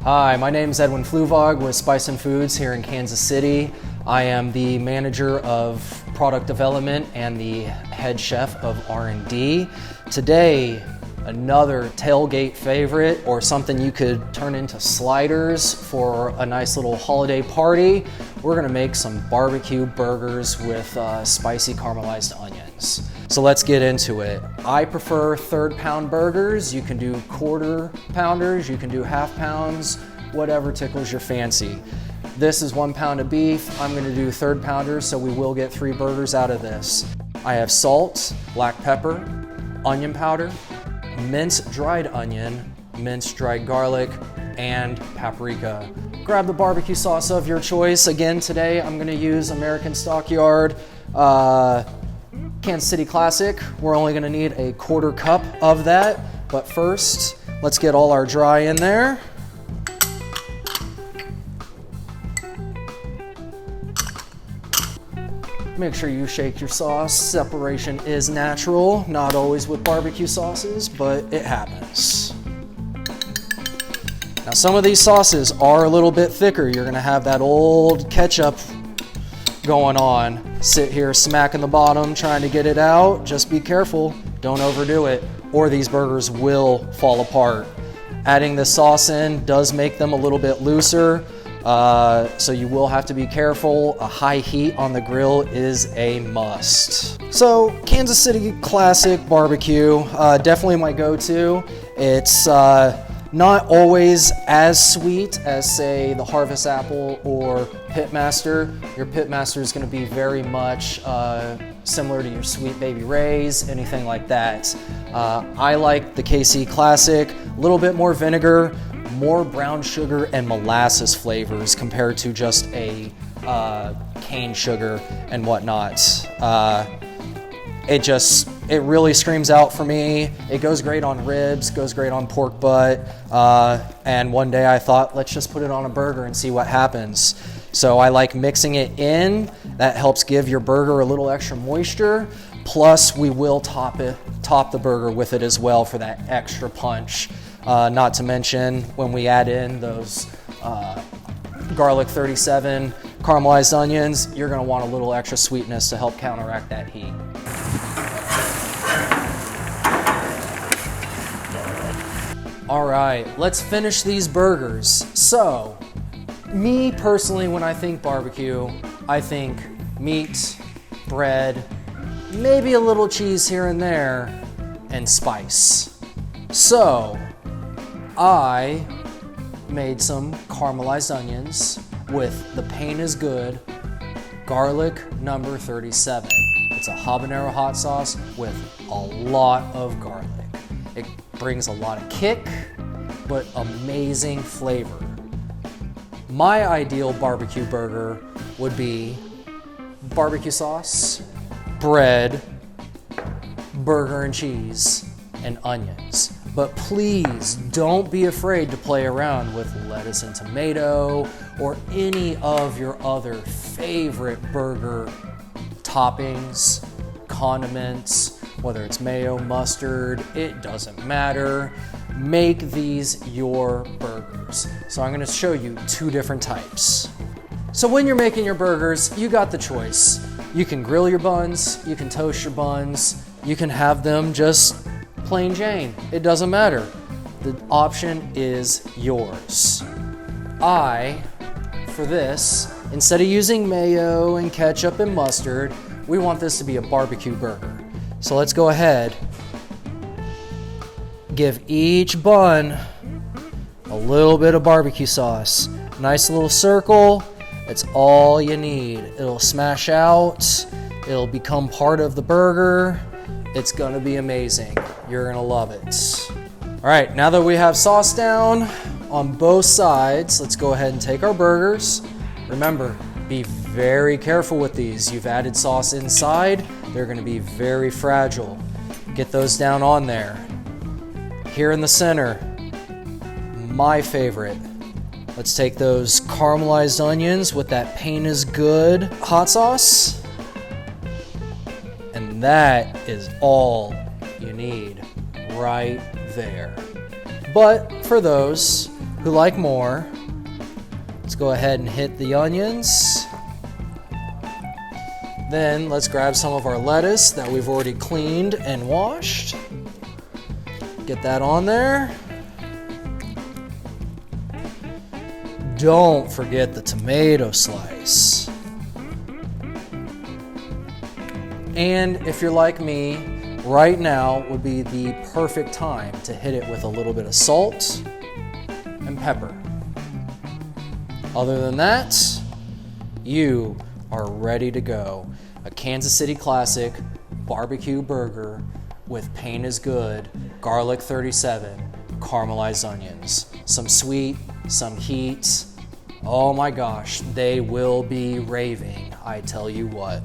Hi, my name is Edwin Fluvog with Spicin Foods here in Kansas City. I am the manager of product development and the head chef of R&D. Today, another tailgate favorite, or something you could turn into sliders for a nice little holiday party. We're gonna make some barbecue burgers with spicy caramelized onions. So let's get into it. I prefer third pound burgers. You can do quarter pounders, you can do half pounds, whatever tickles your fancy. This is 1 pound of beef. I'm gonna do third pounders, so we will get 3 burgers out of this. I have salt, black pepper, onion powder, minced dried onion, minced dried garlic, and paprika. Grab the barbecue sauce of your choice. Again, today I'm gonna use American Stockyard Kansas City Classic. We're only gonna need a 1/4 cup of that, but first, let's get all our dry in there. Make sure you shake your sauce. Separation is natural, not always with barbecue sauces, but it happens. Now some of these sauces are a little bit thicker. You're gonna have that old ketchup going on. Sit here smacking the bottom, trying to get it out. Just be careful, don't overdo it, or these burgers will fall apart. Adding the sauce in does make them a little bit looser, so you will have to be careful. A high heat on the grill is a must. So Kansas City Classic barbecue, definitely my go-to. It's not always as sweet as, say, the Harvest Apple or Pitmaster. Your Pitmaster is going to be very much similar to your Sweet Baby Ray's, anything like that. I like the KC Classic, a little bit more vinegar, more brown sugar and molasses flavors compared to just a cane sugar and whatnot. It really screams out for me. It goes great on ribs, goes great on pork butt, and one day I thought, let's just put it on a burger and see what happens. So I like mixing it in. That helps give your burger a little extra moisture. Plus, we will top the burger with it as well for that extra punch. Not to mention when we add in those garlic 37 caramelized onions, you're gonna want a little extra sweetness to help counteract that heat. All right, let's finish these burgers. So, me personally, when I think barbecue, I think meat, bread, maybe a little cheese here and there, and spice. So, I made some caramelized onions with the Pain is Good garlic number 37. It's a habanero hot sauce with a lot of garlic. It brings a lot of kick, but amazing flavor. My ideal barbecue burger would be barbecue sauce, bread, burger and cheese, and onions. But please don't be afraid to play around with lettuce and tomato or any of your other favorite burger toppings, condiments, whether it's mayo, mustard, it doesn't matter. Make these your burgers. So I'm gonna show you 2 different types. So when you're making your burgers, you got the choice. You can grill your buns, you can toast your buns, you can have them just plain Jane. It doesn't matter. The option is yours. For this, instead of using mayo and ketchup and mustard, we want this to be a barbecue burger. So let's go ahead, give each bun a little bit of barbecue sauce. Nice little circle, it's all you need. It'll smash out, it'll become part of the burger. It's gonna be amazing. You're gonna love it. All right, now that we have sauce down on both sides, let's go ahead and take our burgers. Remember, be very careful with these. You've added sauce inside, they're gonna be very fragile. Get those down on there. Here in the center, my favorite. Let's take those caramelized onions with that Pain is Good hot sauce. And And that is all you need right there. But for those who like more, let's go ahead and hit the onions. Then let's grab some of our lettuce that we've already cleaned and washed. Get that on there. Don't forget the tomato slice. And if you're like me, right now would be the perfect time to hit it with a little bit of salt and pepper. Other than that, you are ready to go. A Kansas City classic barbecue burger with pain is good, garlic 37, caramelized onions, some sweet, some heat. Oh my gosh, they will be raving, I tell you what.